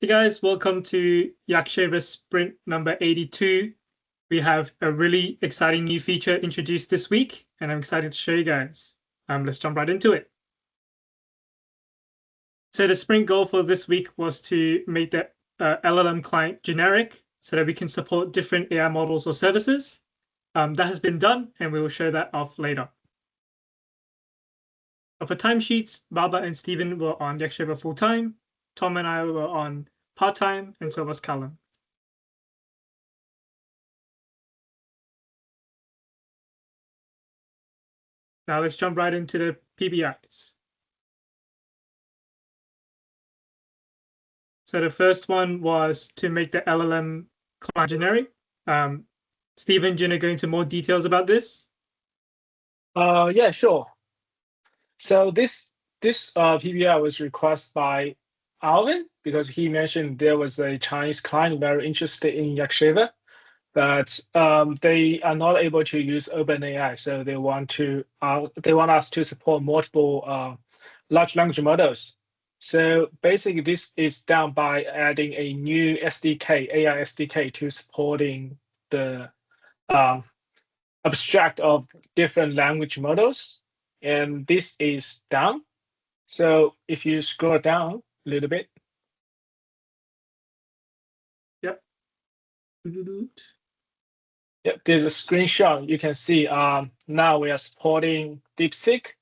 Hey guys, welcome to YakShaver Sprint number 82. We have a really exciting new feature introduced this week, and I'm excited to show you guys. Let's jump right into it. So the sprint goal for this week was to make the LLM client generic so that we can support different AI models or services. That has been done, and we will show that off later. For timesheets, Baba and Stephen were on YakShaver full-time. Tom and I were on part-time, and so was Callum. Now let's jump right into the PBIs. So the first one was to make the LLM client generic. Stephen, do you want to go into more details about this? Yeah, sure. So this PBI was requested by Alvin because he mentioned there was a Chinese client very interested in YakShaver, but they are not able to use OpenAI, so they want us to support multiple large language models. So basically, this is done by adding a new SDK, AI SDK, to supporting the abstract of different language models, and this is done. So if you scroll down a little bit. Yep. Yep, there's a screenshot. You can see now we are supporting DeepSeek.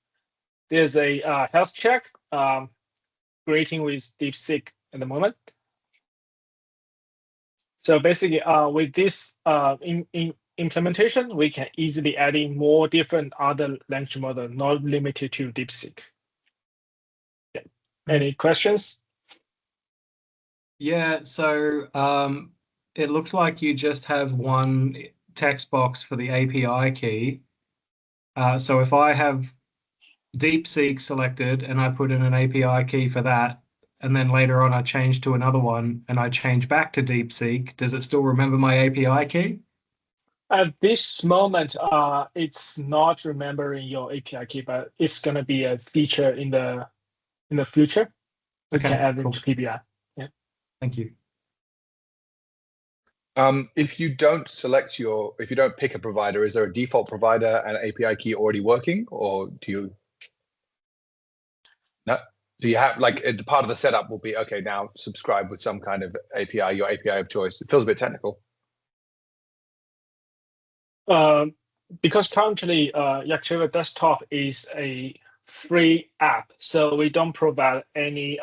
There's a health check creating with DeepSeek at the moment. So basically, with this implementation, we can easily add in more different other language models, not limited to DeepSeek. Yeah. Any questions? Yeah, so it looks like you just have one text box for the API key. So if I have DeepSeek selected and I put in an API key for that, and then later on I change to another one and I change back to DeepSeek, does it still remember my API key? At this moment, it's not remembering your API key, but it's going to be a feature in the future. We can add into PBI. Yeah. Thank you. If you don't pick a provider, is there a default provider and API key already working, or do you? No. Do you have the part of the setup will be okay? Now subscribe with some kind of API, your API of choice. It feels a bit technical. Because currently YakShaver Desktop is a free app, so we don't provide any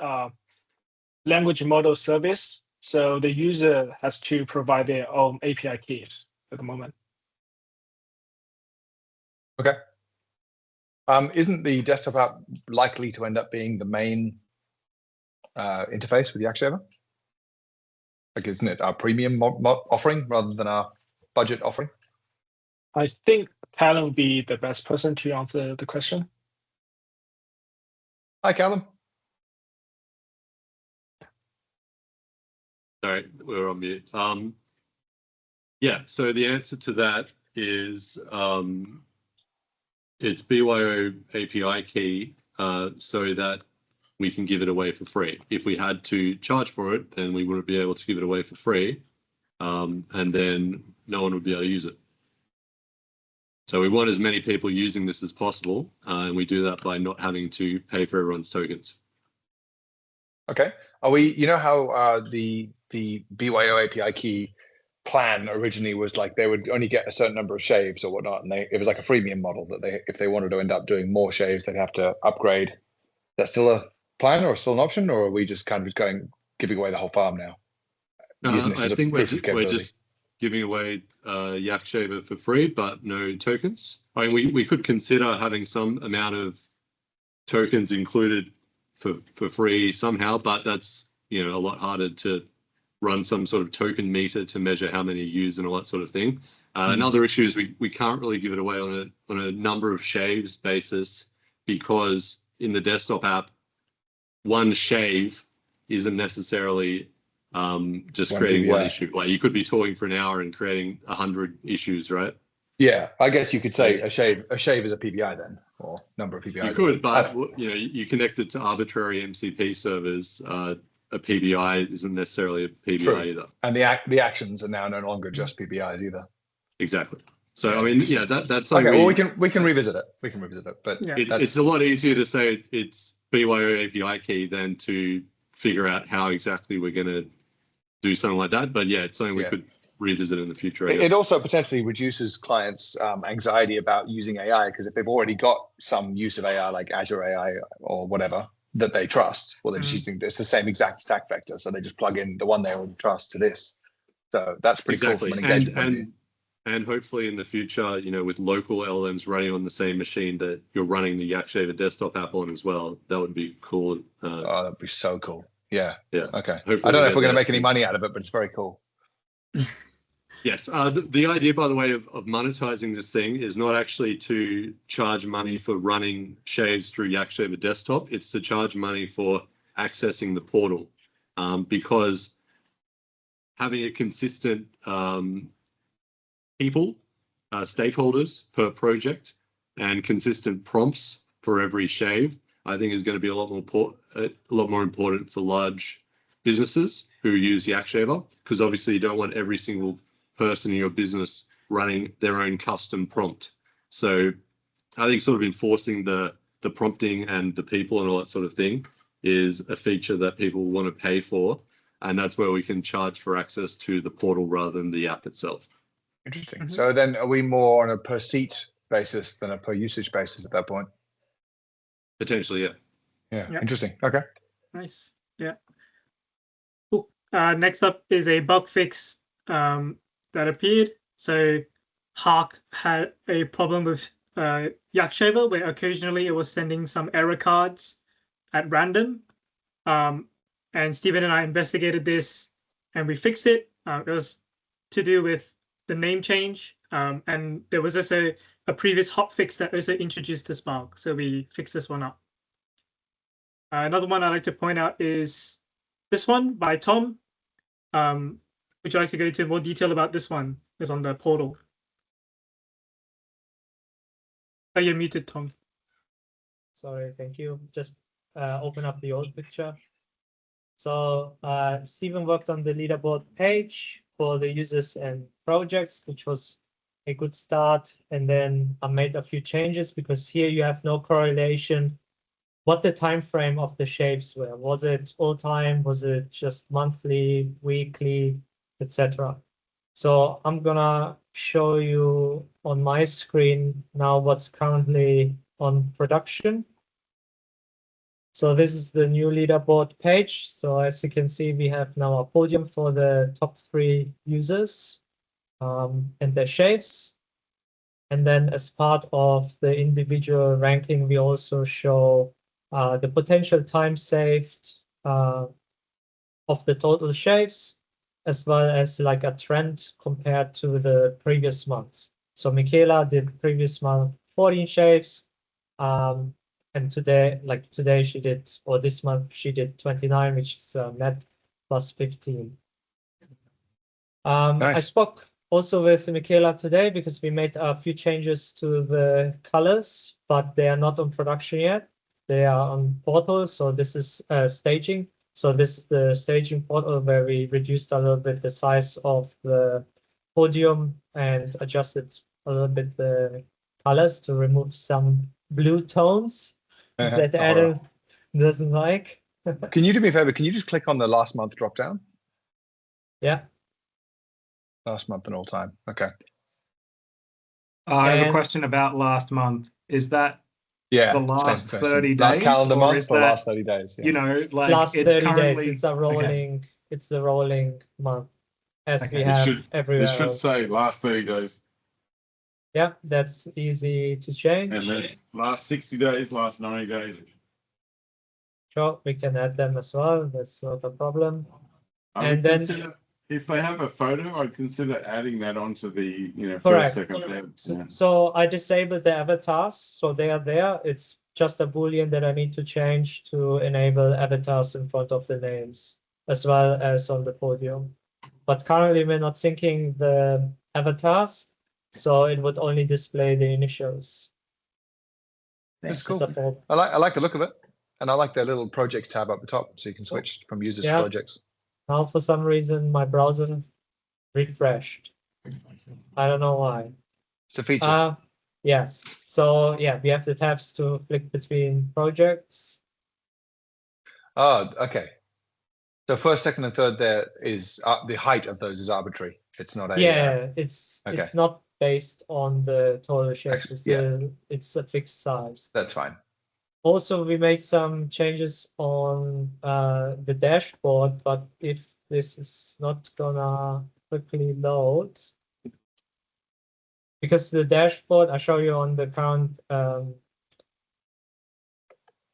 language model service. So the user has to provide their own API keys at the moment. Okay. Isn't the desktop app likely to end up being the main interface with YakShaver? Isn't it our premium offering rather than our budget offering? I think Callum would be the best person to answer the question. Hi, Callum. Sorry, we're on mute. Yeah, so the answer to that is it's BYO API key so that we can give it away for free. If we had to charge for it, then we wouldn't be able to give it away for free, and then no one would be able to use it. So we want as many people using this as possible, and we do that by not having to pay for everyone's tokens. Okay. Are we? You know how the BYO API key plan originally was like they would only get a certain number of shaves or whatnot, and it was like a freemium model that if they wanted to end up doing more shaves, they'd have to upgrade. Is that still a plan or still an option, or are we just kind of giving away the whole farm now? I think we're just giving away YakShaver for free, but no tokens. I mean, we could consider having some amount of tokens included for free somehow, but that's a lot harder to run some sort of token meter to measure how many you use and all that sort of thing. Another issue is we can't really give it away on a number of shaves basis, because in the desktop app, one shave isn't necessarily just creating one issue. Like you could be talking for an hour and creating 100 issues, right? Yeah, I guess you could say a shave is a PBI then, or number of PBIs. You could, but you connect it to arbitrary MCP servers. a PBI isn't necessarily a PBI True. either. And the actions are now no longer just PBIs either. Exactly. So I mean, yeah, that's okay. Well, we can revisit it. We can revisit it, but Yeah. it's a lot easier to say it's BYO API key than to figure out how exactly we're going to do something like that. But yeah, it's something we could revisit in the future. It also potentially reduces clients' anxiety about using AI, because if they've already got some use of AI, like Azure AI or whatever that they trust, well, they're just using it's the same exact stack vector, so they just plug in the one they already trust to this. So that's pretty cool from an engagement point of view. And hopefully in the future, with local LLMs running on the same machine that you're running the YakShaver desktop app on as well, that would be cool. Oh, that'd be so cool. Yeah. Yeah. Okay. Hopefully I don't know if we're going to make any money out of it, but it's very cool. Yes. The idea, by the way, of monetizing this thing is not actually to charge money for running shaves through YakShaver desktop. It's to charge money for accessing the portal, because having a consistent stakeholders per project and consistent prompts for every shave, I think is going to be a lot more important for large businesses who use YakShaver, because obviously you don't want every single person in your business running their own custom prompt. So I think sort of enforcing the prompting and the people and all that sort of thing is a feature that people want to pay for, and that's where we can charge for access to the portal rather than the app itself. Interesting. Mm-hmm. So then are we more on a per seat basis than a per usage basis at that point? Potentially, yeah. Yeah. Interesting. Okay. Nice. Yeah. Cool. Next up is a bug fix that appeared. So Hark had a problem with YakShaver where occasionally it was sending some error cards at random. And Stephen and I investigated this and we fixed it. It was to do with the name change. And there was also a previous hotfix that also introduced the Spark. So we fixed this one up. Another one I'd like to point out is this one by Tom. Would you like to go into more detail about this one? It's on the portal. Oh, you're muted, Tom. Sorry, thank you. Just open up the old picture. So Stephen worked on the leaderboard page for the users and projects, which was a good start. And then I made a few changes because here you have no correlation what the time frame of the shaves were. Was it all time? Was it just monthly, weekly, etc.? So I'm gonna show you on my screen now what's currently on production. So this is the new leaderboard page. So as you can see, we have now a podium for the top 3 users and their shaves. And then as part of the individual ranking, we also show the potential time saved of the total shaves, as well as like a trend compared to the previous months. So Michaela did previous month 14 shaves, and today she did, or this month she did 29, which is net plus 15. Nice. I spoke also with Michaela today because we made a few changes to the colors, but they are not on production yet. They are on portal, so this is staging. So this is the staging portal where we reduced a little bit the size of the podium and adjusted a little bit the colors to remove some blue tones that Adam doesn't like. Can you do me a favor? Can you just click on the last month drop down? Yeah. Last month and all time. Okay. I have a question about last month. Is that the last 30 days? Last calendar month or that, last 30 days? Yeah. You know, like last it's 30 currently, days. It's a rolling. Okay. It's the rolling month, as we have everywhere. It should say last 30 days. Yeah, that's easy to change. And then last 60 days, last 90 days. Sure, we can add them as well. That's not a problem. And then if they have a photo, I'd consider adding that onto the first, second, third. So I disabled the avatars, so they are there. It's just a boolean that I need to change to enable avatars in front of the names as well as on the podium. But currently we're not syncing the avatars, so it would only display the initials. That's cool. I like the look of it. And I like the little projects tab up the top, so you can switch from users to projects. Now, for some reason, my browser refreshed. I don't know why. It's a feature. Yes. So yeah, we have the tabs to flick between projects. Oh, okay. So first, second, and third there is the height of those is arbitrary. It's not a it's not based on the total shapes. It's a fixed size. That's fine. Also, we made some changes on the dashboard, but if this is not gonna quickly load, because the dashboard I show you on the current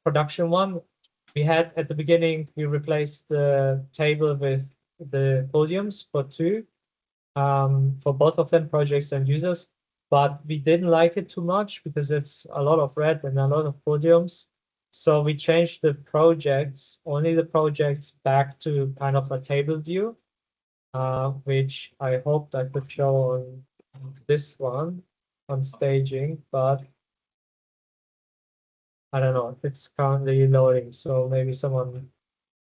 production one, we had at the beginning, we replaced the table with the podiums for two, for both of them, projects and users, but we didn't like it too much because it's a lot of red and a lot of podiums. So we changed the projects, only the projects, back to kind of a table view, which I hoped I could show on this one on staging, but I don't know, it's currently loading, so maybe someone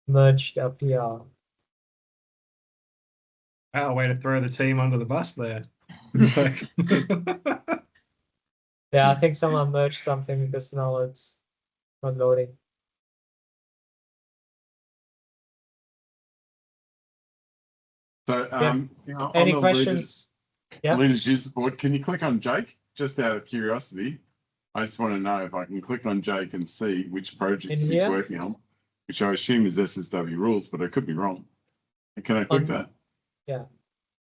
merged a PR. Wow, way to throw the team under the bus there. Yeah, I think someone merged something because now it's not loading. So, any questions? Leaders user board, can you click on Jake? Just out of curiosity, I just want to know if I can click on Jake and see which projects he's working on, which I assume is SSW rules, but I could be wrong. Can I click that? Yeah.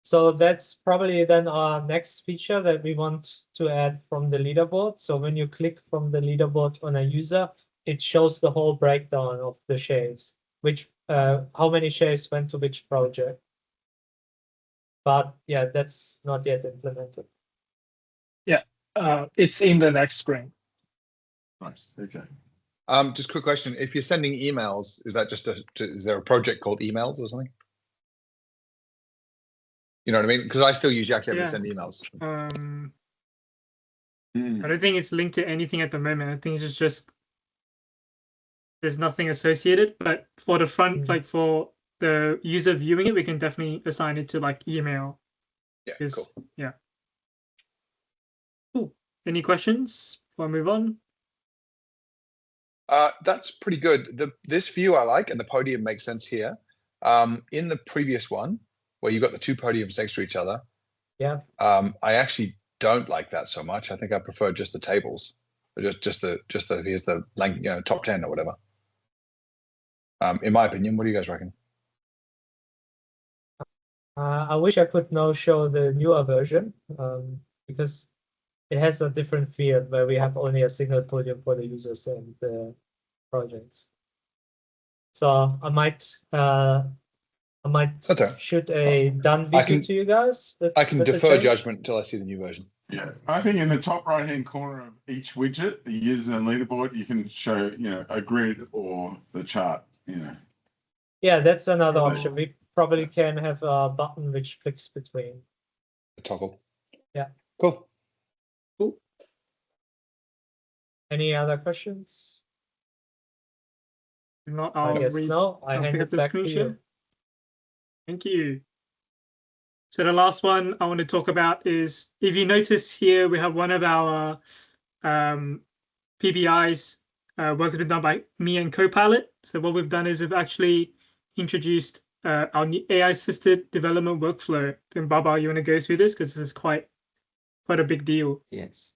So that's probably then our next feature that we want to add from the leaderboard. So when you click from the leaderboard on a user, it shows the whole breakdown of the shaves, which how many shaves went to which project. But yeah, that's not yet implemented. Yeah, it's in the next screen. Nice. Okay. Just a quick question: if you're sending emails, is that is there a project called emails or something? You know what I mean? Because I still use YakShaver to send emails. I don't think it's linked to anything at the moment. I think it's just there's nothing associated. But for the front, like for the user viewing it, we can definitely assign it to like email. Yeah, cool. Yeah. Cool. Any questions before I move on? That's pretty good. This view I like, and the podium makes sense here. In the previous one, where you got the two podiums next to each other, I actually don't like that so much. I think I prefer just the tables, just the here's the top 10 or whatever. In my opinion, what do you guys reckon? I wish I could now show the newer version because it has a different field where we have only a single podium for the users and the projects. So I might shoot a done video to you guys. I can defer judgment until I see the new version. Yeah, I think in the top right-hand corner of each widget, the user and leaderboard, you can show, a grid or the chart, Yeah, that's another option. We probably can have a button which clicks between. A toggle. Yeah. Cool. Any other questions? Not, I guess no. I hand it back to you. Thank you. So the last one I want to talk about is, if you notice here, we have one of our PBIs work has been done by me and Copilot. So what we've done is we've actually introduced our new AI-assisted development workflow. And Baba, you want to go through this because this is quite a big deal. Yes.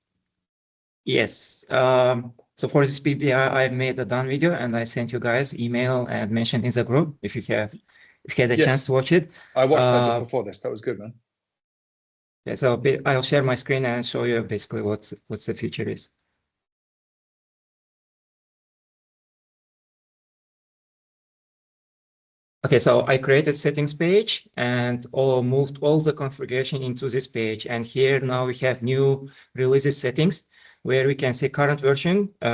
So for this PBI, I've made a done video and I sent you guys email and mentioned in the group if you had a chance to watch it. I watched that just before this. That was good, man. Yeah, so I'll share my screen and show you basically what the feature is. Okay, so I created settings page and moved all the configuration into this page. And here now we have new releases settings where we can see current version we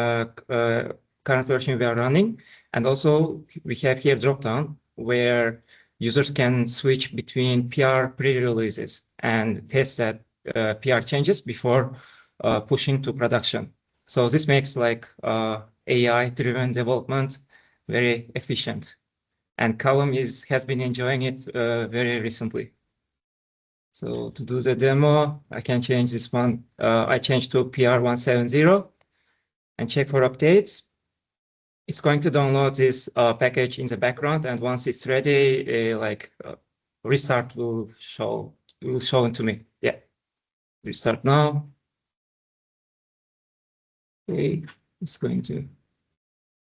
are running. And also we have here dropdown where users can switch between PR pre-releases and test that PR changes before pushing to production. So this makes like AI-driven development, very efficient. And Callum has been enjoying it very recently. So to do the demo, I can change this one. I changed to PR170 and check for updates. It's going to download this package in the background, and once it's ready, restart will show it to me. Yeah, restart now. Okay, it's going to.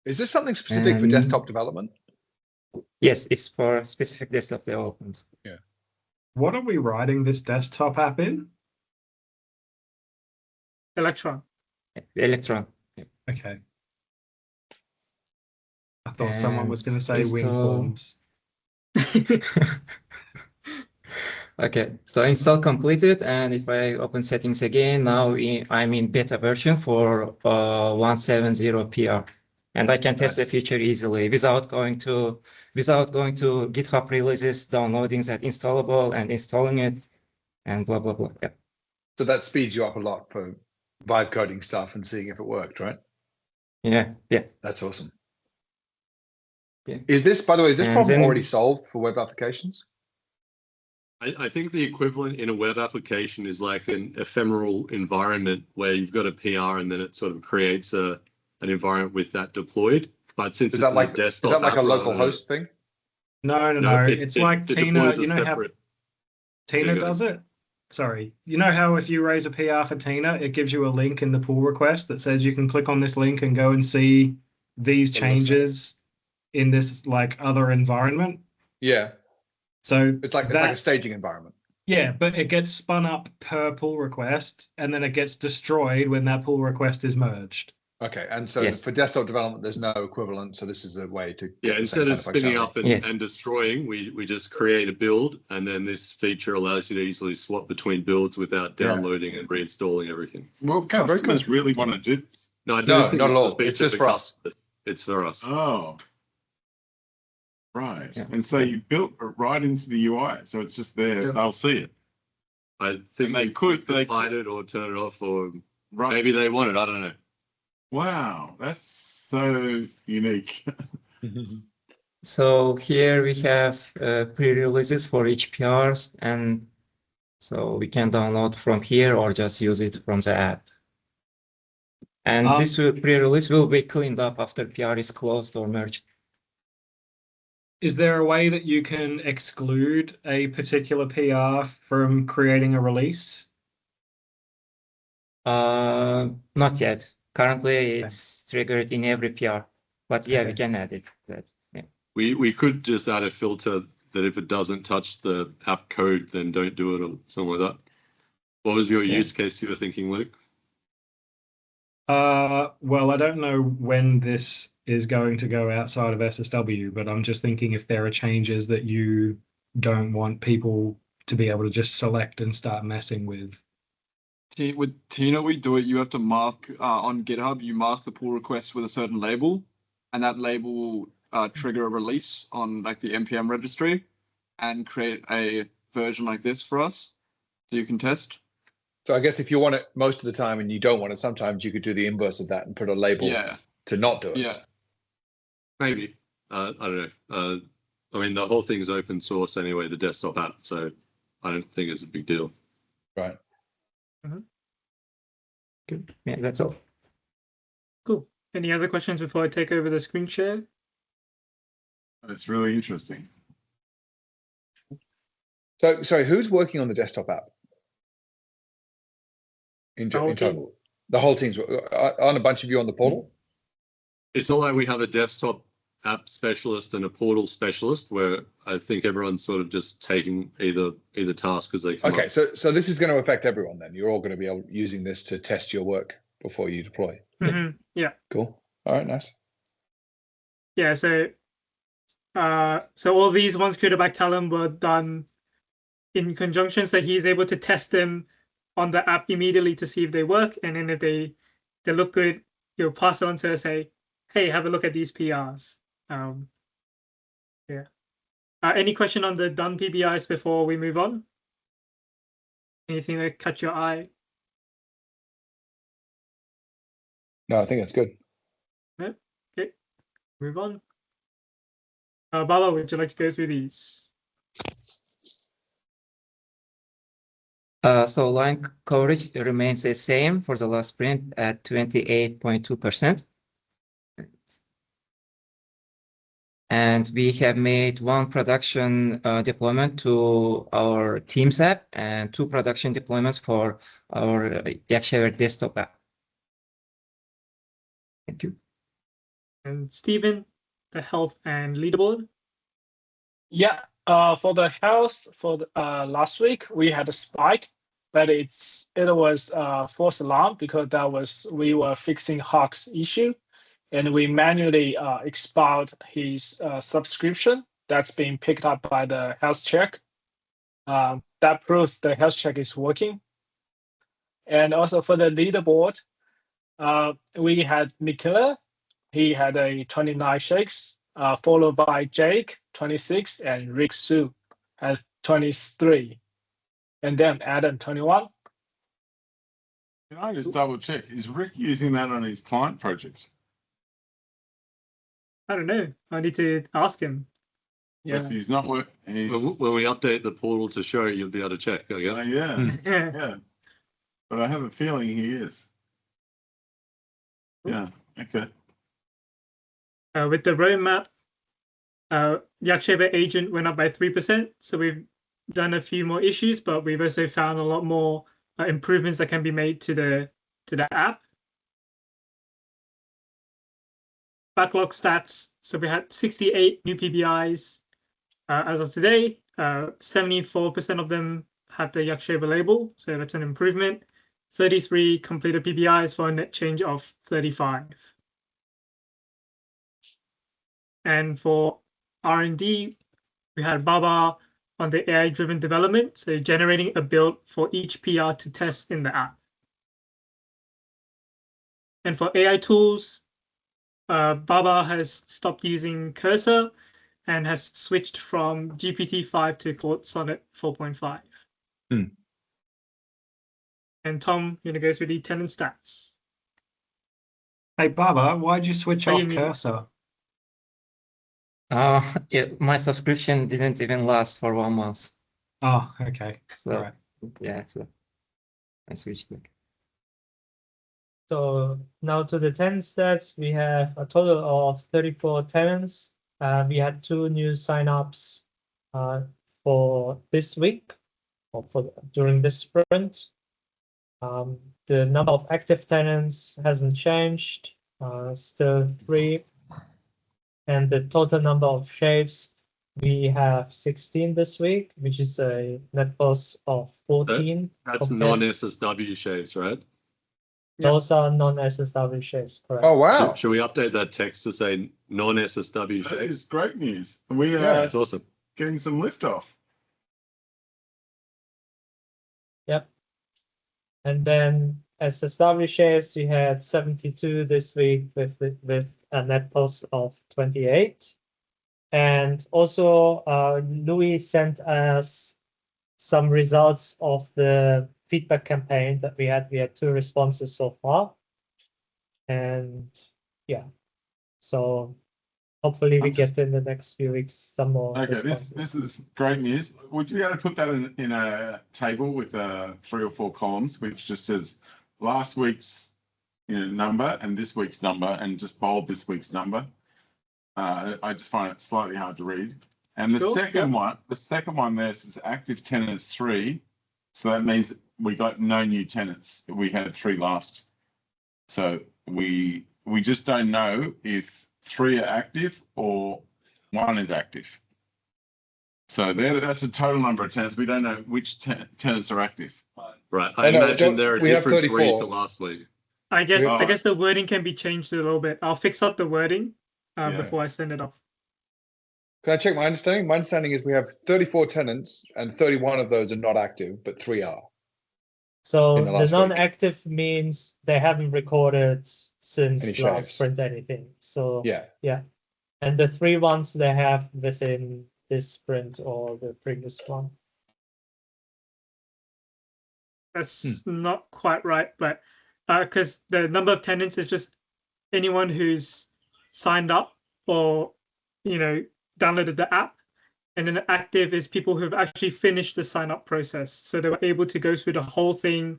Is this something specific for desktop development? Yes, it's for specific desktop development. Yeah. What are we writing this desktop app in? Electron. Electron. Yeah. Okay. I thought someone was going to say install... WinForms. Okay, so install completed, and if I open settings again, now I'm in beta version for 170 PR, and I can test the feature easily without going to GitHub releases, downloading that installable and installing it, and blah blah blah. Yeah. So that speeds you up a lot for vibe coding stuff and seeing if it worked, right? Yeah, yeah. That's awesome. Yeah. Is this, by the way, is this problem already solved for web applications? I think the equivalent in a web application is like an ephemeral environment where you've got a PR and then it sort of creates an environment with that deployed. But since is that like a desktop, is that like a local host thing? No. It's like Tina. You know how Tina does it? Sorry. You know how if you raise a PR for Tina, it gives you a link in the pull request that says you can click on this link and go and see these changes in this like other environment? Yeah. So it's like a staging environment. Yeah, but it gets spun up per pull request and then it gets destroyed when that pull request is merged. Okay, and so for desktop development, there's no equivalent. So this is a way to instead of spinning up and destroying, we just create a build, and then this feature allows you to easily swap between builds without downloading and reinstalling everything. Well, customers really want to do this. No, not at all. It's just for us. It's for us. Oh. Right. Yeah. And so you built right into the UI, so it's just there. Yeah. They'll see it. I think they could hide it or turn it off, or maybe they want it. I don't know. Wow, that's so unique. So here we have pre-releases for each PRs, and so we can download from here or just use it from the app. And this pre-release will be cleaned up after PR is closed or merged. Is there a way that you can exclude a particular PR from creating a release? Not yet. Currently, it's triggered in every PR, but yeah, we can add it. We could just add a filter that if it doesn't touch the app code, then don't do it or something like that. What was your use case you were thinking, Luke? Well, I don't know when this is going to go outside of SSW, but I'm just thinking if there are changes that you don't want people to be able to just select and start messing with. With Tina, we do it. You have to mark on GitHub, you mark the pull request with a certain label, and that label will trigger a release on like the NPM registry and create a version like this for us so you can test. So I guess if you want it most of the time and you don't want it, sometimes you could do the inverse of that and put a label to not do it. Yeah. Maybe. I don't know. I mean, the whole thing is open source anyway, the desktop app, so I don't think it's a big deal. Right. Good. Yeah, that's all. Cool. Any other questions before I take over the screen share? That's really interesting. So, sorry, who's working on the desktop app? In total? The whole team's on a bunch of you on the portal? It's not like we have a desktop app specialist and a portal specialist where I think everyone's sort of just taking either task as they come up. So this is going to affect everyone then. You're all going to be using this to test your work before you deploy. Yeah. Cool. All right, nice. Yeah, so all these ones created by Callum were done in conjunction, so he's able to test them on the app immediately to see if they work, and then if they look good, you'll pass it on to say, hey, have a look at these PRs. Any question on the done PBIs before we move on? Anything that catch your eye? No, I think that's good. No? Okay, move on. Baba, would you like to go through these? So line coverage remains the same for the last sprint at 28.2%. And we have made one production deployment to our Teams app and 2 production deployments for our YakShaver desktop app. Thank you. And Stephen, the health and leaderboard. Yeah, for the health for the, last week we had a spike, but it was false alarm because we were fixing Hawk's issue, and we manually expired his subscription. That's being picked up by the health check. That proves the health check is working. And also for the leaderboard, we had Mikela. He had a 29 shakes, followed by Jake, 26, and Rick Su at 23. And then Adam, 21. Can I just double check? Is Rick using that on his client project? I don't know. I need to ask him. Yeah. Yes, he's not working. When we update the portal to show, you'll be able to check, I guess. Yeah, Yeah. yeah. But I have a feeling he is. Yeah, okay. With the roadmap, YakShaver agent went up by 3%. So we've done a few more issues, but we've also found a lot more improvements that can be made to the app. Backlog stats. So we had 68 new PBIs as of today. 74% of them have the YakShaver label, so that's an improvement. 33 completed PBIs for a net change of 35. And for R&D, we had Baba on the AI-driven development, so generating a build for each PR to test in the app. And for AI tools, Baba has stopped using Cursor and has switched from GPT-5 to Claude Sonnet 4.5. And Tom, you're going to go through the tenant stats. Hey, Baba, why'd you switch off Cursor? My subscription didn't even last for 1 month. Oh, okay. So, right. Yeah, so I switched it. So now to the tenant stats, we have a total of 34 tenants. We had 2 new signups for this week or during this sprint. The number of active tenants hasn't changed, still 3. And the total number of shaves, we have 16 this week, which is a net plus of 14. That's non-SSW shaves, right? Those are non-SSW shaves, correct? Oh, wow. Should we update that text to say non-SSW That shaves? is great news. We are That's awesome. getting some lift off. Yep. And then SSW shares, we had 72 this week with a net plus of 28. And also, Louis sent us some results of the feedback campaign that we had. We had 2 responses so far. And yeah, so hopefully we get in the next few weeks some more responses. This is great news. Would you be able to put that in a table with 3 or 4 columns, which just says last week's number and this week's number, and just bold this week's number? I just find it slightly hard to read. And the second one there says active tenants 3. So that means we got no new tenants. We had 3 last. So we just don't know if 3 are active or 1 is active. So that's the total number of tenants. We don't know which tenants are active. Right. I imagine there are different 3 to last week. I guess the wording can be changed a little bit. I'll fix up the wording before I send it off. Can I check my understanding? My understanding is we have 34 tenants and 31 of those are not active, but 3 are. So the non-active means they haven't recorded since last sprint anything. So yeah. And the 3 ones they have within this sprint or the previous one. That's not quite right, but because the number of tenants is just anyone who's signed up or, downloaded the app. And then active is people who've actually finished the sign up process. So they were able to go through the whole thing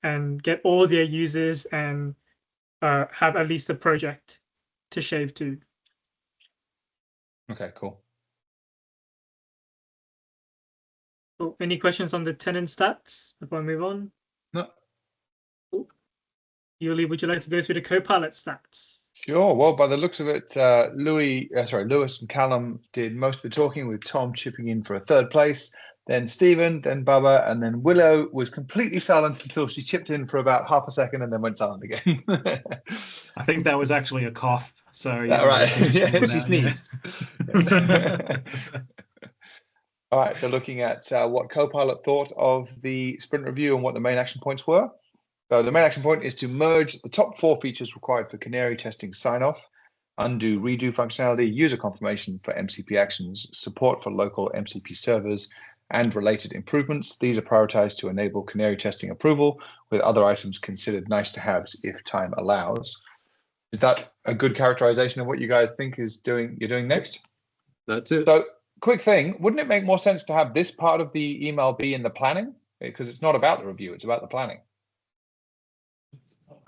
and get all their users and have at least a project to shave to. Okay, cool. Cool. Any questions on the tenant stats before I move on? No. Cool. Yuli, would you like to go through the Copilot stats? Sure. Well, by the looks of it, Lewis and Callum did most of the talking, with Tom chipping in for a third place. Then Stephen, then Bubba, and then Willow was completely silent until she chipped in for about half a second and then went silent again. I think that was actually a cough. So yeah, right. Yeah, she sneezed. All right. So looking at what Copilot thought of the sprint review and what the main action points were. So the main action point is to merge the top 4 features required for canary testing sign-off, undo redo functionality, user confirmation for MCP actions, support for local MCP servers, and related improvements. These are prioritized to enable canary testing approval, with other items considered nice to haves if time allows. Is that a good characterization of what you guys think you're doing next? That's it. So quick thing, wouldn't it make more sense to have this part of the email be in the planning? Because it's not about the review, it's about the planning.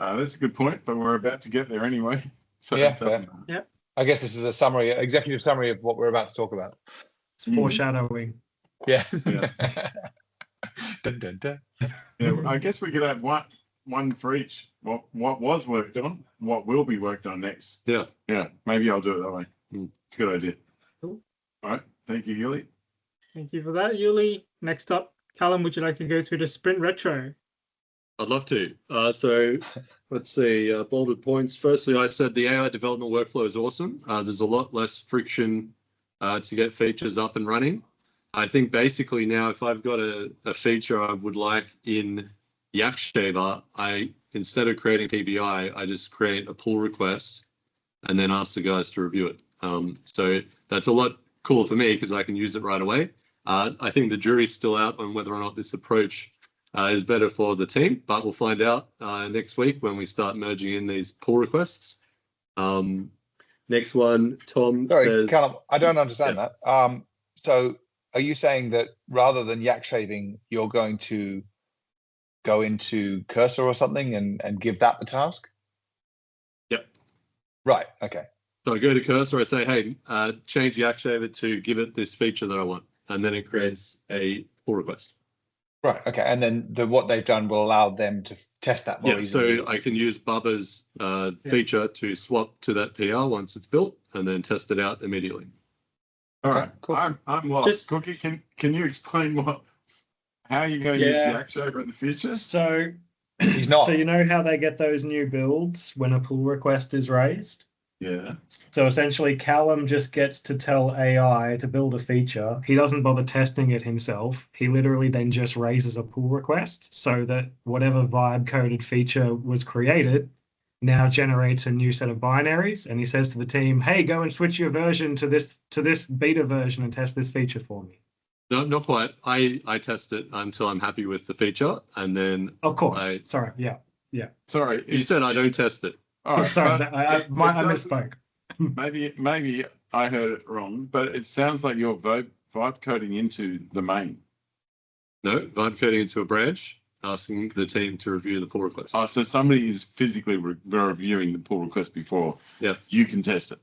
That's a good point, but we're about to get there anyway. So yeah, yeah. I guess this is a summary, executive summary of what we're about to talk about. It's foreshadowing. Yeah. Yeah. Dun, dun, dun. Yeah, I guess we could have one for each. What was worked on, what will be worked on next. Yeah. Yeah. Maybe I'll do it that way. It's a good idea. Cool. All right. Thank you, Yuli. Thank you for that, Yuli. Next up, Callum, would you like to go through the sprint retro? I'd love to. So let's see, bolded points. Firstly, I said the AI development workflow is awesome. There's a lot less friction to get features up and running. I think basically now, if I've got a feature I would like in YakShaver, instead of creating PBI, I just create a pull request and then ask the guys to review it. So that's a lot cooler for me because I can use it right away. I think the jury's still out on whether or not this approach is better for the team, but we'll find out next week when we start merging in these pull requests. Next one, Tom says... Callum, I don't understand that. So are you saying that rather than yak shaving, you're going to go into Cursor or something and give that the task? Yep. Right, okay. So I go to Cursor, I say, hey, change YakShaver to give it this feature that I want, and then it creates a pull request. Right. Okay. And then what they've done will allow them to test that more easily. So I can use Bubba's feature to swap to that PR once it's built and then test it out immediately. All right. Cool. I'm lost. Cookie, can you explain how you're going to use YakShaver in the future? So he's not. So you know how they get those new builds when a pull request is raised? Yeah. So essentially, Callum just gets to tell AI to build a feature. He doesn't bother testing it himself. He literally then just raises a pull request so that whatever vibe coded feature was created now generates a new set of binaries. And he says to the team, hey, go and switch your version to this beta version and test this feature for me. No, not quite. I test it until I'm happy with the feature, and then of course. Sorry. Yeah. Sorry. You said I don't test it. Oh, sorry, I misspoke. Maybe I heard it wrong, but it sounds like you're vibe coding into the main. No, vibe coding into a branch, asking the team to review the pull request. Oh, so somebody is physically reviewing the pull request before you can test it.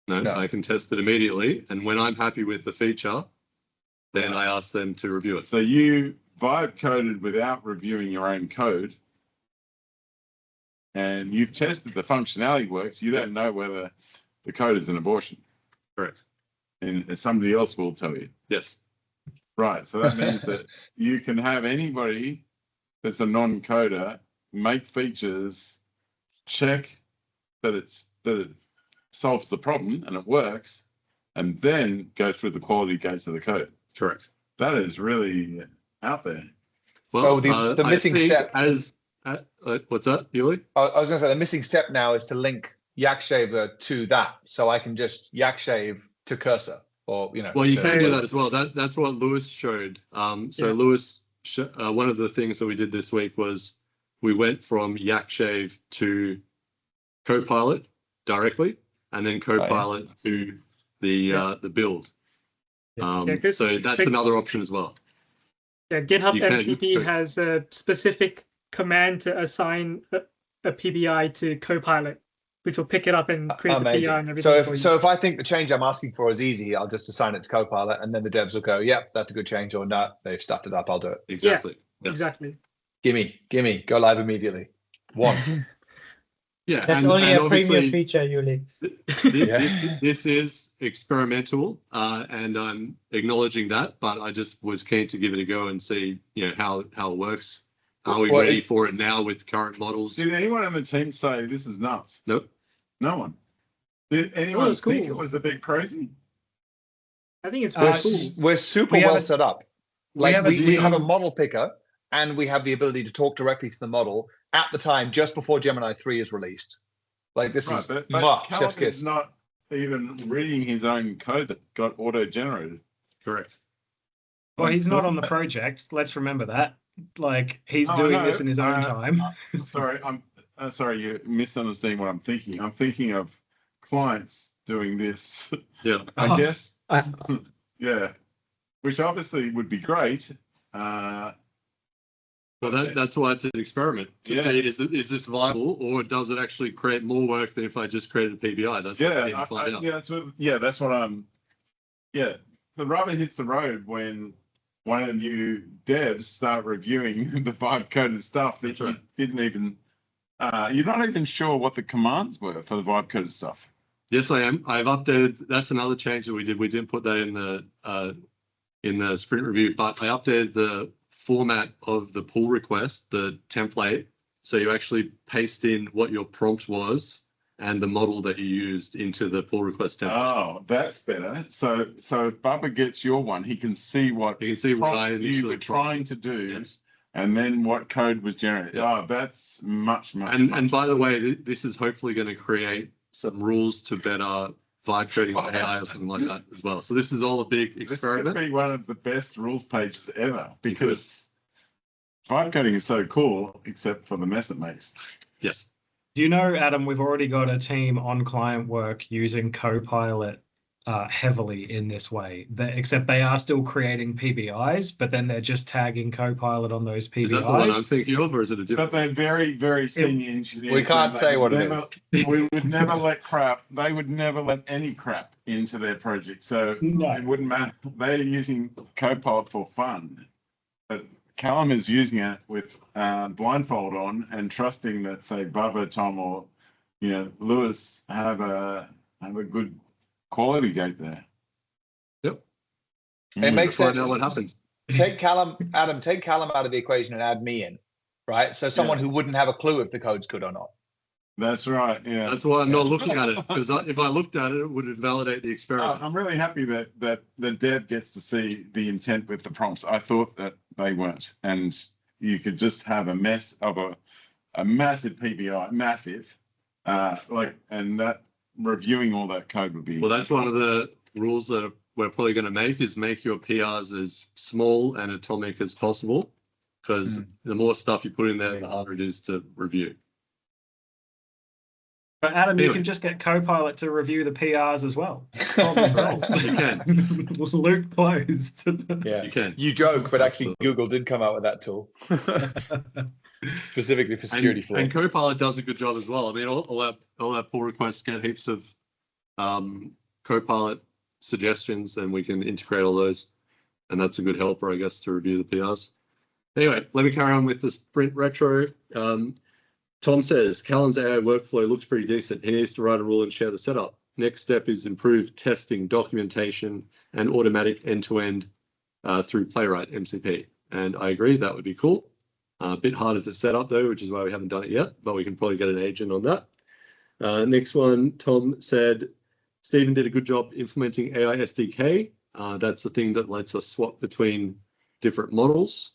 No, I can test it immediately, and when I'm happy with the feature, then I ask them to review it. So you vibe coded without reviewing your own code, and you've tested the functionality works. You don't know whether the code is an abortion. Correct. And somebody else will tell you. Yes. Right. So that means that you can have anybody that's a non-coder make features, check that it solves the problem and it works, and then go through the quality gates of the code. Correct. That is really out there. Well, the missing step what's that, Yuli? I was going to say the missing step now is to link YakShaver to that, so I can just YakShave to Cursor, or Well, you can do that as well. That's what Lewis showed. Lewis, one of the things that we did this week was we went from YakShave to Copilot directly, and then Copilot to the build. So that's another option as well. Yeah, GitHub MCP has a specific command to assign a PBI to Copilot, which will pick it up and create the PBI and everything. So if I think the change I'm asking for is easy, I'll just assign it to Copilot, and then the devs will go, "Yep, that's a good change," or "No, they've stuffed it up. I'll do it." Exactly. Yeah, exactly. Gimme, go live immediately. Yeah, that's only a premium feature, Yuli. This is experimental, and I'm acknowledging that, but I just was keen to give it a go and see, how it works. Are we ready for it now with current models? Did anyone on the team say this is nuts? Nope. No one. Did anyone think it was a bit crazy? I think it's cool. We're super well set up. We have a model picker, and we have the ability to talk directly to the model at the time just before Gemini 3 is released. Like this is chef's kiss. Is not even reading his own code that got auto-generated. Correct. Well, he's not on the project. Let's remember that. Like he's doing this in his own time. I'm sorry, you're misunderstanding what I'm thinking. I'm thinking of clients doing this. Yeah. I guess. Yeah. Which obviously would be great. But that's why it's an experiment to see is this viable, or does it actually create more work than if I just created a PBI? That's that's what I'm. Yeah, the rubber hits the road when one of you devs start reviewing the vibe coded stuff that you didn't even. You're not even sure what the commands were for the vibe coded stuff. Yes, I am. I've updated. That's another change that we did. We didn't put that in the sprint review, but I updated the format of the pull request, the template, so you actually paste in what your prompt was and the model that you used into the pull request template. Oh, that's better. So if Bubba gets your one, he can see what you were trying to do, and then what code was generated. Yes. Oh, that's much. And by the way, this is hopefully going to create some rules to better vibe coding with AI or something like that as well. So this is all a big experiment. This could be one of the best rules pages ever, because vibe coding is so cool, except for the mess it makes. Yes. Do you know, Adam, we've already got a team on client work using Copilot heavily in this way, except they are still creating PBIs, but then they're just tagging Copilot on those PBIs. Is that the one I'm thinking of, or is it a different? But they're very, very senior engineers. We can't say what it is. We would never let crap. They would never let any crap into their project. So it wouldn't matter. They're using Copilot for fun. But Callum is using it with blindfold on and trusting that, say, Bubba, Tom, or Lewis have a good quality gate there. Yep. It makes sense. Find out what happens. Take Callum out of the equation and add me in, right? So someone who wouldn't have a clue if the code's good or not. That's right. Yeah. That's why I'm not looking at it, because if I looked at it, it would invalidate the experiment. I'm really happy that the dev gets to see the intent with the prompts. I thought that they weren't, and you could just have a mess of a massive PBI, and that reviewing all that code would be. Well, that's one of the rules that we're probably going to make your PRs as small and atomic as possible, because the more stuff you put in there, the harder it is to review. But Adam, you can just get Copilot to review the PRs as well. You can. Loop closed. Yeah, you can. You joke, but actually Google did come out with that tool. Specifically for security flaws. And Copilot does a good job as well. I mean, all our pull requests get heaps of Copilot suggestions, and we can integrate all those. And that's a good helper, I guess, to review the PRs. Anyway, let me carry on with the sprint retro. Tom says, Callan's AI workflow looks pretty decent. He needs to write a rule and share the setup. Next step is improved testing, documentation, and automatic end-to-end through Playwright MCP. And I agree, that would be cool. A bit harder to set up though, which is why we haven't done it yet, but we can probably get an agent on that. Next one, Tom said, Stephen did a good job implementing AI SDK. That's the thing that lets us swap between different models.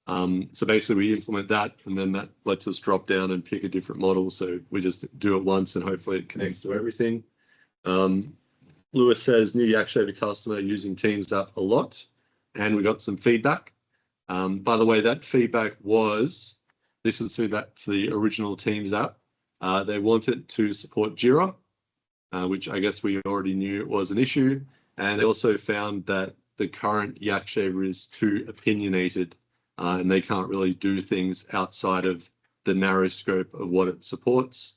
So basically we implement that, and then that lets us drop down and pick a different model. So we just do it once and hopefully it connects to everything. Lewis says, new YakShaver customer using Teams app a lot, and we got some feedback. By the way, that feedback was, this was feedback for the original Teams app. They want it to support Jira, which I guess we already knew was an issue. And they also found that the current YakShaver is too opinionated, and they can't really do things outside of the narrow scope of what it supports.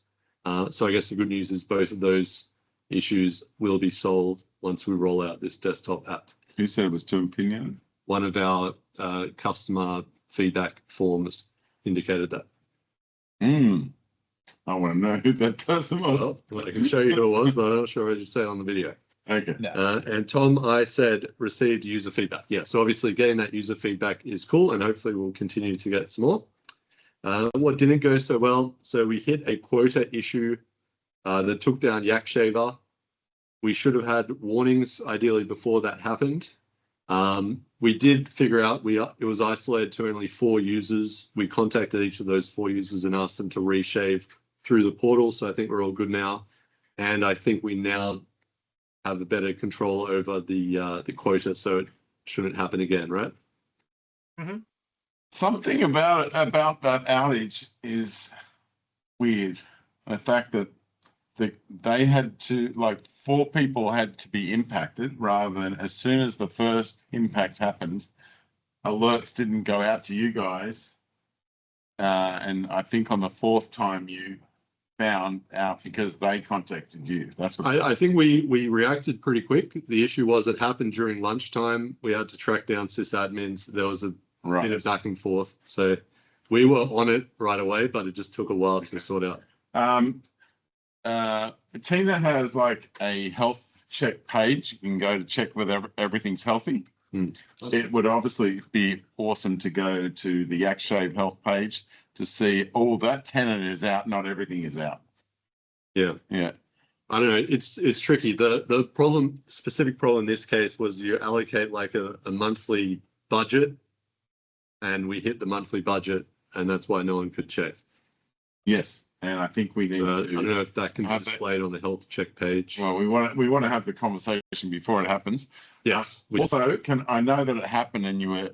So I guess the good news is both of those issues will be solved once we roll out this desktop app. Who said it was too opinionated? One of our customer feedback forms indicated that. I want to know who that person was. Well, I can show you who it was, but I'm not sure I should say it on the video. Okay. And Tom, I said received user feedback. Yeah, so obviously getting that user feedback is cool, and hopefully we'll continue to get some more. What didn't go so well, so we hit a quota issue that took down YakShaver. We should have had warnings ideally before that happened. We did figure out it was isolated to only 4 users. We contacted each of those 4 users and asked them to reshave through the portal. So I think we're all good now. And I think we now have a better control over the quota, so it shouldn't happen again, right? Mm-hmm. Something about that outage is weird. The fact that they had to, like, 4 people had to be impacted rather than as soon as the first impact happened, alerts didn't go out to you guys. And I think on the 4th time you found out because they contacted you. That's what I think we reacted pretty quick. The issue was it happened during lunchtime. We had to track down sysadmins. There was a bit of back and forth. So we were on it right away, but it just took a while to sort out. A team that has like a health check page, you can go to check whether everything's healthy. It would obviously be awesome to go to the YakShave health page to see, oh, that tenant is out, not everything is out. Yeah. I don't know. It's tricky. The specific problem in this case was you allocate like a monthly budget, and we hit the monthly budget, and that's why no one could check. Yes. And I think we need to. I don't know if that can be displayed on the health check page. Well, we want to have the conversation before it happens. Yes. Also, I know that it happened and you were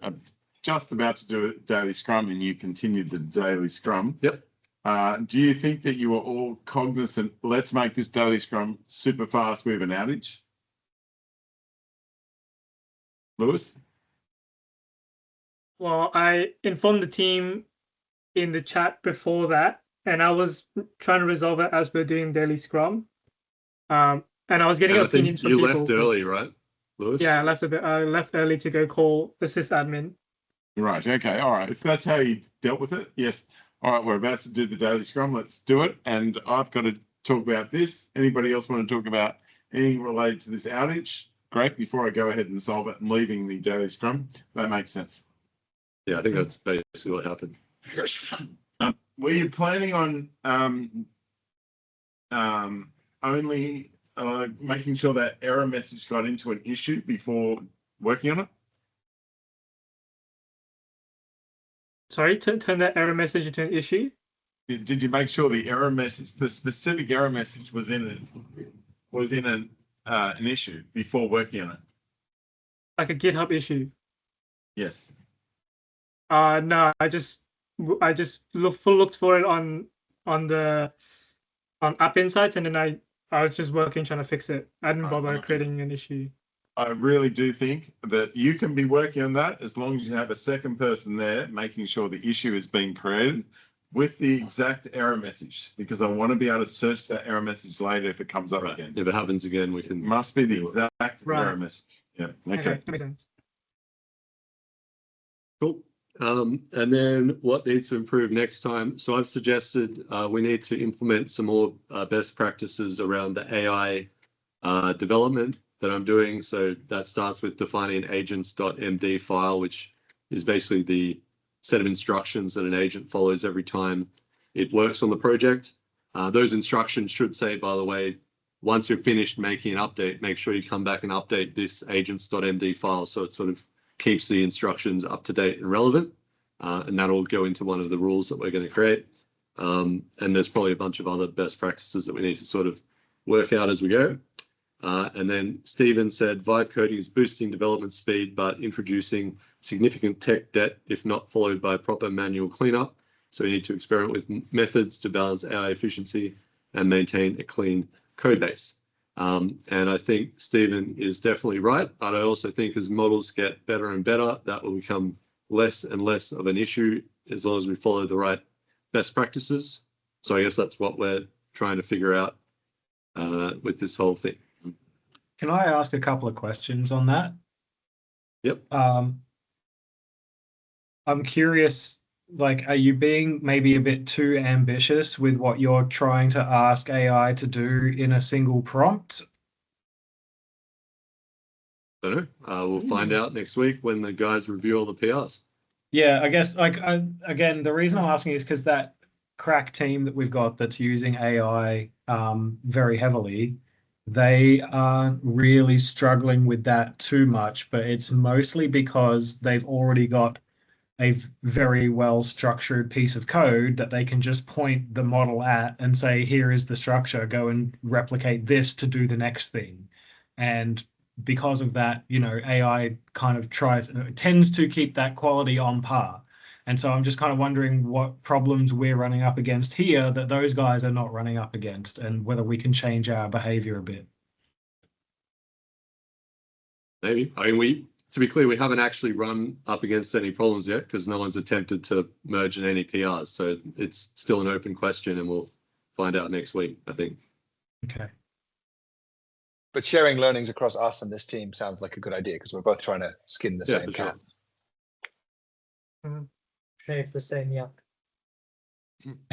just about to do a daily scrum and you continued the daily scrum. Yep. Do you think that you were all cognizant? Let's make this daily scrum super fast. We have an outage. Lewis? Well, I informed the team in the chat before that, and I was trying to resolve it as we're doing daily scrum. And I was getting opinions from people. You left early, right, Lewis? Yeah, I left early to go call the sysadmin. Right. Okay. All right. If that's how you dealt with it, yes. All right. We're about to do the daily scrum. Let's do it. And I've got to talk about this. Anybody else want to talk about anything related to this outage? Great. Before I go ahead and solve it and leaving the daily scrum, that makes sense. Yeah, I think that's basically what happened. Were you planning on only making sure that error message got into an issue before working on it? Sorry, turn that error message into an issue? Did you make sure the error message, the specific error message, was in an issue before working on it? Like a GitHub issue? Yes. No, I just looked for it on App Insights, and then I was just working trying to fix it. I didn't bother creating an issue. I really do think that you can be working on that as long as you have a second person there making sure the issue is being created with the exact error message, because I want to be able to search that error message later if it comes up again. If it happens again, we can. Must be the exact error message. Yeah. Okay. Makes sense. Cool. And then what needs to improve next time? So I've suggested we need to implement some more best practices around the AI development that I'm doing. So that starts with defining an agents.md file, which is basically the set of instructions that an agent follows every time it works on the project. Those instructions should say, by the way, once you're finished making an update, make sure you come back and update this agents.md file so it sort of keeps the instructions up to date and relevant. And that'll go into one of the rules that we're going to create. And there's probably a bunch of other best practices that we need to sort of work out as we go. And then Stephen said, vibe coding is boosting development speed, but introducing significant tech debt if not followed by proper manual cleanup. So we need to experiment with methods to balance AI efficiency and maintain a clean code base. And I think Stephen is definitely right, but I also think as models get better and better, that will become less and less of an issue as long as we follow the right best practices. So I guess that's what we're trying to figure out with this whole thing. Can I ask a couple of questions on that? Yep. I'm curious, like, are you being maybe a bit too ambitious with what you're trying to ask AI to do in a single prompt? I don't know. We'll find out next week when the guys review all the PRs. Yeah, I guess, like, again, the reason I'm asking is because that crack team that we've got that's using AI very heavily, they aren't really struggling with that too much, but it's mostly because they've already got a very well structured piece of code that they can just point the model at and say, here is the structure, go and replicate this to do the next thing. And because of that, you know, AI kind of tends to keep that quality on par. And so I'm just kind of wondering what problems we're running up against here that those guys are not running up against, and whether we can change our behavior a bit. Maybe. I mean, to be clear, we haven't actually run up against any problems yet because no one's attempted to merge in any PRs. So it's still an open question and we'll find out next week, I think. Okay. But sharing learnings across us and this team sounds like a good idea because we're both trying to skin the same cat. Shave the same yak.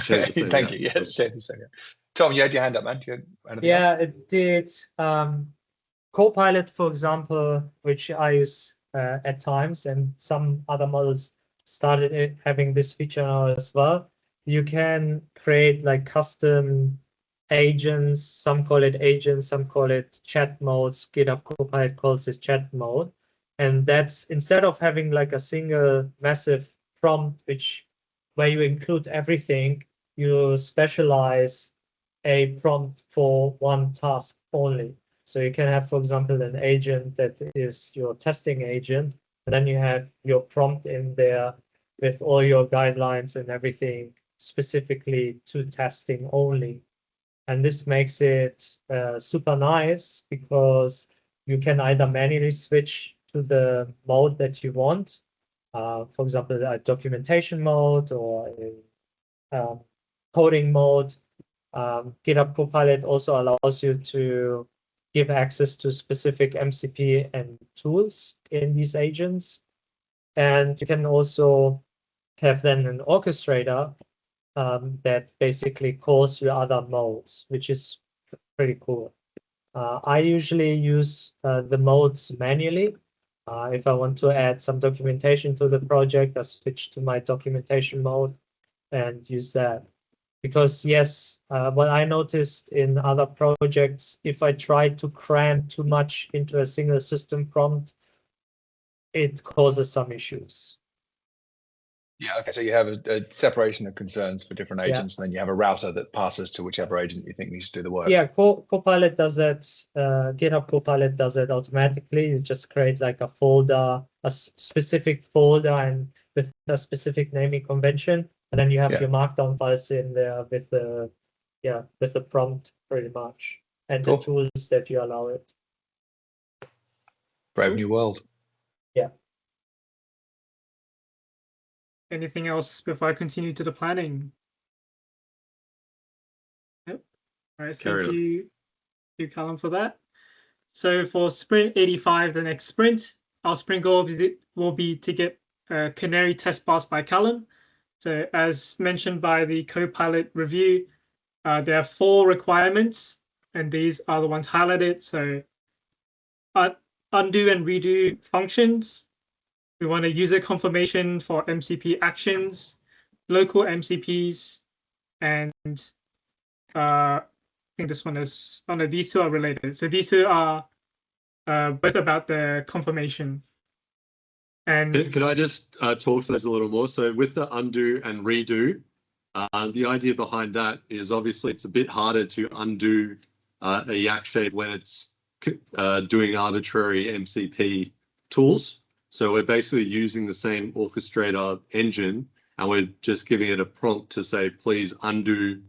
Thank you. Yes, shave the same yak. Tom, you had your hand up, man. Do you have anything else? It did. Copilot, for example, which I use at times, and some other models started having this feature now as well. You can create like custom agents. Some call it agents, some call it chat modes. GitHub Copilot calls it chat mode. And that's instead of having like a single massive prompt, where you include everything, you specialize a prompt for one task only. So you can have, for example, an agent that is your testing agent, and then you have your prompt in there with all your guidelines and everything specifically to testing only. And this makes it super nice because you can either manually switch to the mode that you want, for example, a documentation mode or a coding mode. GitHub Copilot also allows you to give access to specific MCP and tools in these agents. And you can also have then an orchestrator that basically calls your other modes, which is pretty cool. I usually use the modes manually. If I want to add some documentation to the project, I switch to my documentation mode and use that. Because yes, what I noticed in other projects, if I try to cram too much into a single system prompt, it causes some issues. Yeah, okay, so you have a separation of concerns for different agents, and then you have a router that passes to whichever agent you think needs to do the work. Yeah, Copilot does that. GitHub Copilot does it automatically. You just create like a folder, a specific folder, and with a specific naming convention. And then you have your markdown files in there with the prompt pretty much, and the tools that you allow it. Brave new world. Yeah. Anything else before I continue to the planning? Yep. All right. Thank you, Callum, for that. So for sprint 85, the next sprint, our sprint goal will be to get Canary test passed by Callum. So as mentioned by the Copilot review, there are 4 requirements, and these are the ones highlighted. So undo and redo functions. We want a user confirmation for MCP actions, local MCPs, and I think this one is, these 2 are related. So these 2 are both about the confirmation. And can I just talk to those a little more? So with the undo and redo, the idea behind that is obviously it's a bit harder to undo a YakShave when it's doing arbitrary MCP tools. So we're basically using the same orchestrator engine and we're just giving it a prompt to say, please undo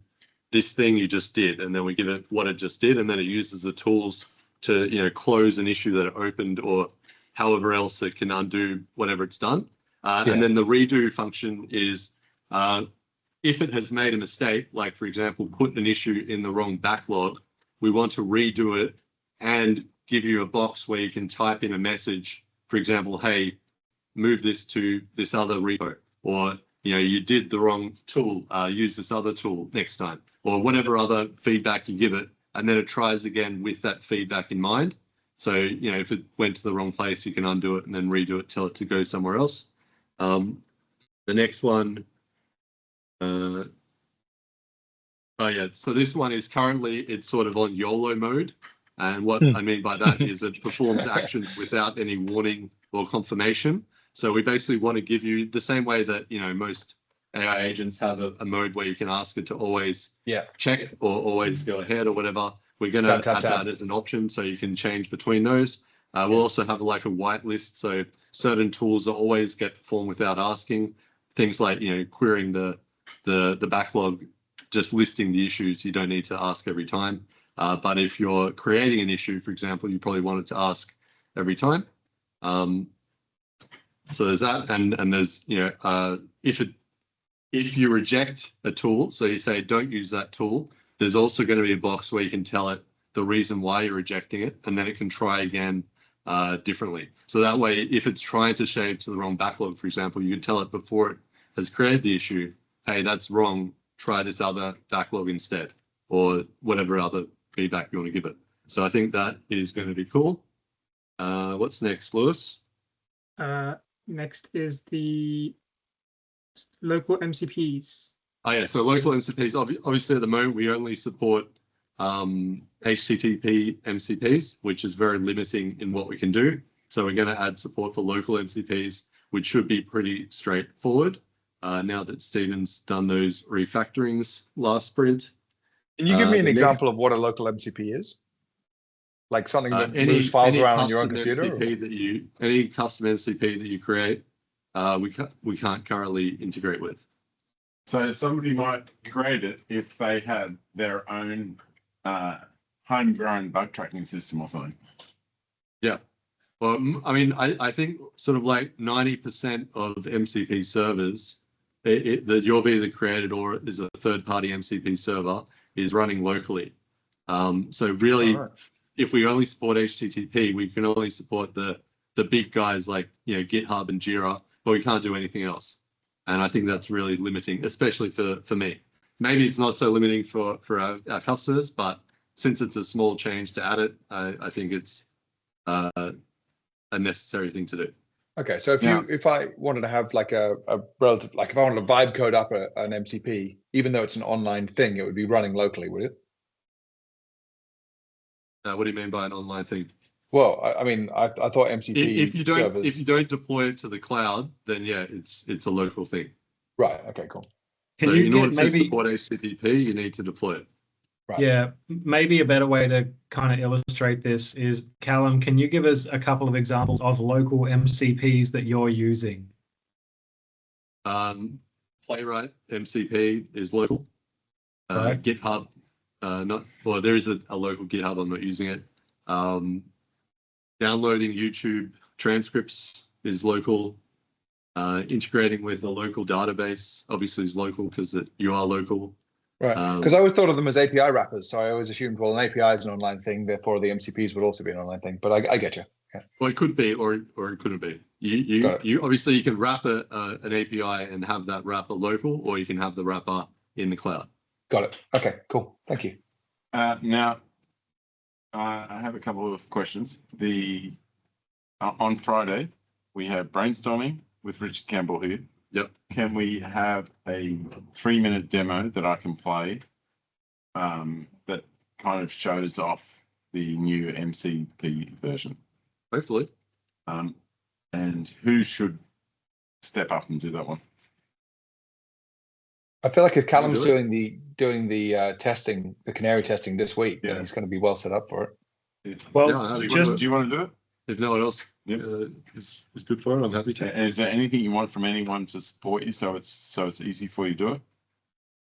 this thing you just did. And then we give it what it just did. And then it uses the tools to, you know, close an issue that it opened or however else it can undo whatever it's done. And then the redo function is if it has made a mistake, like for example, put an issue in the wrong backlog, we want to redo it and give you a box where you can type in a message, for example, hey, move this to this other repo, or, you know, you did the wrong tool, use this other tool next time, or whatever other feedback you give it. And then it tries again with that feedback in mind. So, you know, if it went to the wrong place, you can undo it and then redo it, tell it to go somewhere else. The next one, oh yeah, so this one is currently, it's sort of on YOLO mode. And what I mean by that is it performs actions without any warning or confirmation. So we basically want to give you the same way that, you know, most AI agents have a mode where you can ask it to always check or always go ahead or whatever. We're going to add that as an option so you can change between those. We'll also have like a whitelist. So certain tools will always get performed without asking. Things like, you know, querying the backlog, just listing the issues, you don't need to ask every time. But if you're creating an issue, for example, you probably want it to ask every time. So there's that, and there's, you know, if you reject a tool, so you say don't use that tool, there's also going to be a box where you can tell it the reason why you're rejecting it, and then it can try again differently. So that way, if it's trying to shave to the wrong backlog, for example, you can tell it before it has created the issue, hey, that's wrong, try this other backlog instead, or whatever other feedback you want to give it. So I think that is going to be cool. What's next, Lewis? Next is the local MCPs. Oh yeah, so local MCPs, obviously at the moment we only support HTTP MCPs, which is very limiting in what we can do. So we're going to add support for local MCPs, which should be pretty straightforward now that Stephen's done those refactorings last sprint. Can you give me an example of what a local MCP is? Like something that moves files around on your own computer? Any custom MCP that you create, we can't currently integrate with. So somebody might create it if they had their own homegrown bug tracking system or something. Yeah. Well, I mean, I think sort of like 90% of MCP servers that you've either created or is a third-party MCP server is running locally. So really, if we only support HTTP, we can only support the big guys like, you know, GitHub and Jira, but we can't do anything else. And I think that's really limiting, especially for me. Maybe it's not so limiting for our customers, but since it's a small change to add it, I think it's a necessary thing to do. Okay, so if I wanted to have like a relative, like if I wanted to vibe code up an MCP, even though it's an online thing, it would be running locally, would it? What do you mean by an online thing? Well, I mean, I thought MCP if you don't servers... if you don't deploy it to the cloud, then yeah, it's a local thing. Right. Okay. Cool. Can so you in order to support HTTP, you need to deploy it. Right. Yeah, maybe a better way to kind of illustrate this is, Callum, can you give us a couple of examples of local MCPs that you're using? Playwright MCP is local. Right. GitHub, there is a local GitHub. I'm not using it. Downloading YouTube transcripts is local. Integrating with a local database obviously is local because you are local. Right, because I always thought of them as API wrappers, so I always assumed, well, an API is an online thing, therefore the MCPs would also be an online thing. But I get you. Okay. Well, it could be, or it couldn't be. You obviously you can wrap an API and have that wrapper local, or you can have the wrapper in the cloud. Got it. Okay, cool. Thank you. Now, I have a couple of questions. On Friday we have brainstorming with Richard Campbell here. Yep. Can we have a 3-minute demo that I can play that kind of shows off the new MCP version? Hopefully. And who should step up and do that one? I feel like if Callum's doing the testing, the canary testing this week, then he's going to be well set up for it. Well, do you want to do it? if no one else is good for it, I'm happy to. Is there anything you want from anyone to support you so it's easy for you to do it?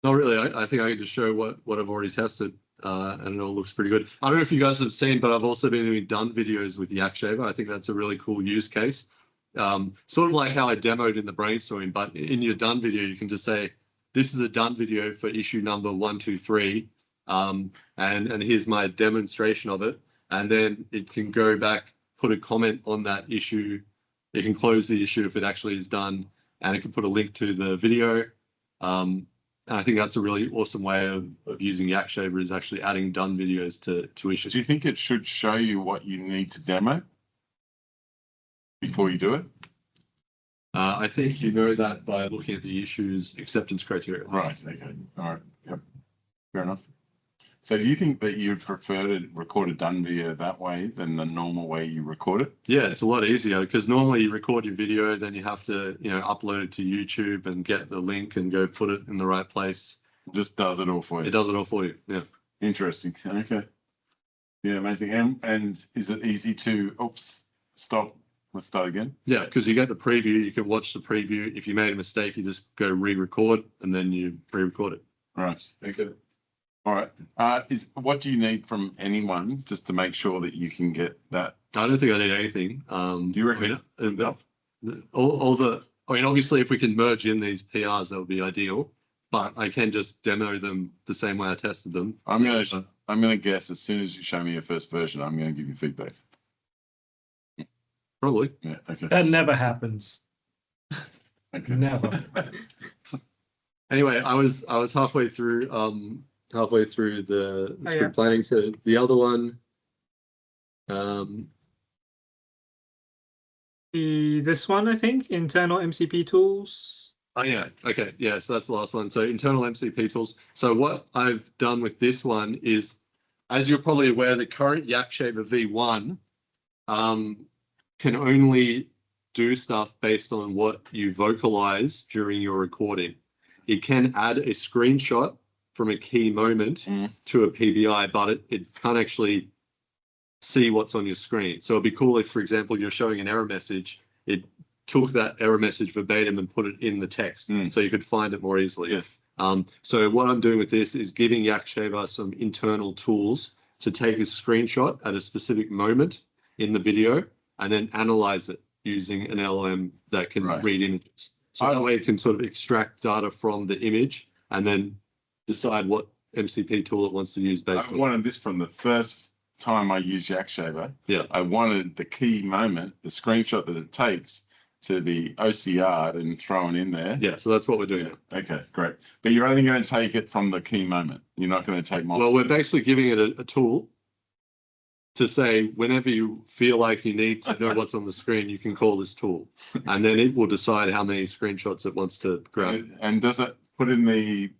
Not really. I think I can just show what I've already tested, and it all looks pretty good. I don't know if you guys have seen, but I've also been doing done videos with YakShaver. I think that's a really cool use case. Sort of like how I demoed in the brainstorming, but in your done video, you can just say, this is a done video for issue number 123, and here's my demonstration of it. And then it can go back, put a comment on that issue. It can close the issue if it actually is done, and it can put a link to the video. And I think that's a really awesome way of using YakShaver, is actually adding done videos to issues. Do you think it should show you what you need to demo before you do it? I think you know that by looking at the issue's acceptance criteria. Right. Okay. All right. Yep. Fair enough. So do you think that you'd prefer to record a done video that way than the normal way you record it? Yeah, it's a lot easier, because normally you record your video, then you have to, upload it to YouTube and get the link and go put it in the right place. It just does it all for you. It does it all for you. Yeah. Interesting. Okay. Yeah, amazing. And is it easy to, stop. Let's start again. Yeah, because you get the preview, you can watch the preview. If you made a mistake, you just go re-record and then you re-record it. Right. Okay. All right. What do you need from anyone just to make sure that you can get that? I don't think I need anything. Do you reckon? Obviously, if we can merge in these PRs, that would be ideal. But I can just demo them the same way I tested them. I'm gonna guess as soon as you show me your first version, I'm gonna give you feedback. Probably. Yeah. Okay. That never happens. Okay. Never. Anyway, I was halfway through the sprint planning. So the other one, this one, I think, internal MCP tools. Oh yeah, okay, yeah. So that's the last one. So internal MCP tools. So what I've done with this one is, as you're probably aware, the current YakShaver V1 can only do stuff based on what you vocalize during your recording. It can add a screenshot from a key moment to a PBI, but it can't actually see what's on your screen. So it'd be cool if, for example, you're showing an error message, it took that error message verbatim and put it in the text, so you could find it more easily. Yes. So what I'm doing with this is giving YakShaver some internal tools to take a screenshot at a specific moment in the video and then analyze it using an LLM that can read images. So that way it can sort of extract data from the image and then decide what MCP tool it wants to use based on. I wanted this from the first time I used YakShaver. Yeah. I wanted the key moment, the screenshot that it takes, to be OCR'd and thrown in there. Yeah, so that's what we're doing now. Okay, great. But you're only going to take it from the key moment. You're not going to take multiple. Well, we're basically giving it a tool to say, whenever you feel like you need to know what's on the screen, you can call this tool, and then it will decide how many screenshots it wants to grab. And does it put in the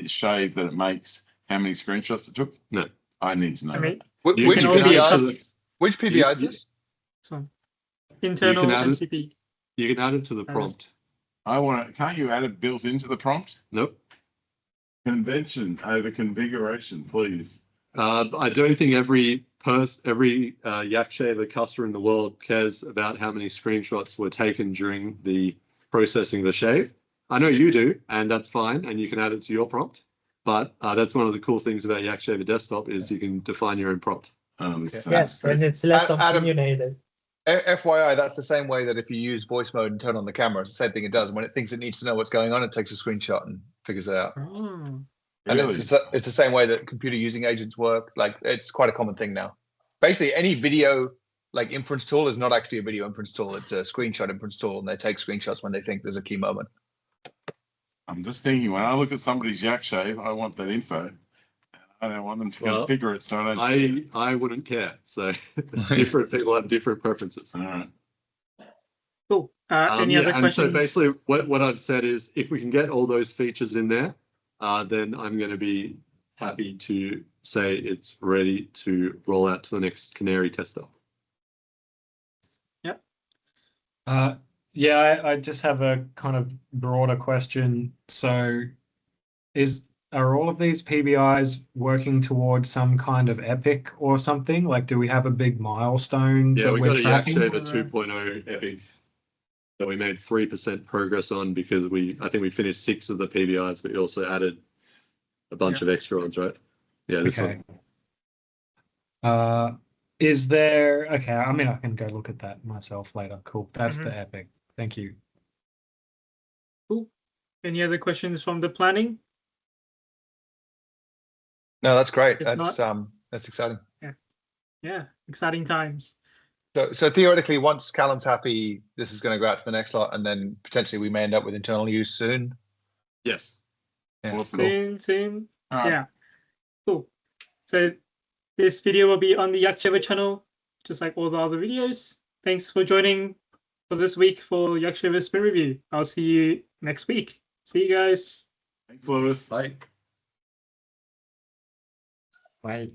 shave that it makes how many screenshots it took? No. I need to know. I mean, Which PBI is this? This one. Internal MCP. You can add it to the prompt. Can't you add it built into the prompt? Nope. Convention over configuration, please. I don't think every YakShaver customer in the world cares about how many screenshots were taken during the processing of the shave. I know you do, and that's fine, and you can add it to your prompt. But that's one of the cool things about YakShaver Desktop is you can define your own prompt. Yes, and it's less opinionated. FYI, that's the same way that if you use voice mode and turn on the camera, it's the same thing it does. When it thinks it needs to know what's going on, it takes a screenshot and figures it out. Oh. And Really? it's the same way that computer using agents work. Like, it's quite a common thing now. Basically, any video like inference tool is not actually a video inference tool. It's a screenshot inference tool, and they take screenshots when they think there's a key moment. I'm just thinking, when I look at somebody's YakShave, I want that info. I don't want them to configure it, so I wouldn't care. So different people have different preferences. All right. Cool. Any other questions? So basically, what I've said is, if we can get all those features in there, then I'm going to be happy to say it's ready to roll out to the next Canary tester. Yep. Yeah, I just have a kind of broader question. So is are all of these PBIs working towards some kind of epic or something? Like, do we have a big milestone Yeah, that we we're got a tracking? YakShaver 2.0 epic that we made 3% progress on because I think we finished 6 of the PBIs, but we also added a bunch of extra ones, right? Yeah, this Okay. one. Is there, okay, I mean, I can go look at that myself later. Cool. That's the epic. Thank you. Cool. Any other questions from the planning? No, that's great. If That's exciting. Yeah, exciting times. So theoretically, once Callum's happy, this is going to go out to the next lot, and then potentially we may end up with internal use soon. Yes. Yeah. Awesome. Soon. All right. Yeah. Cool. So this video will be on the YakShaver channel, just like all the other videos. Thanks for joining for this week for YakShaver Sprint Review. I'll see you next week. See you guys. Thanks, Lewis. Bye. Bye.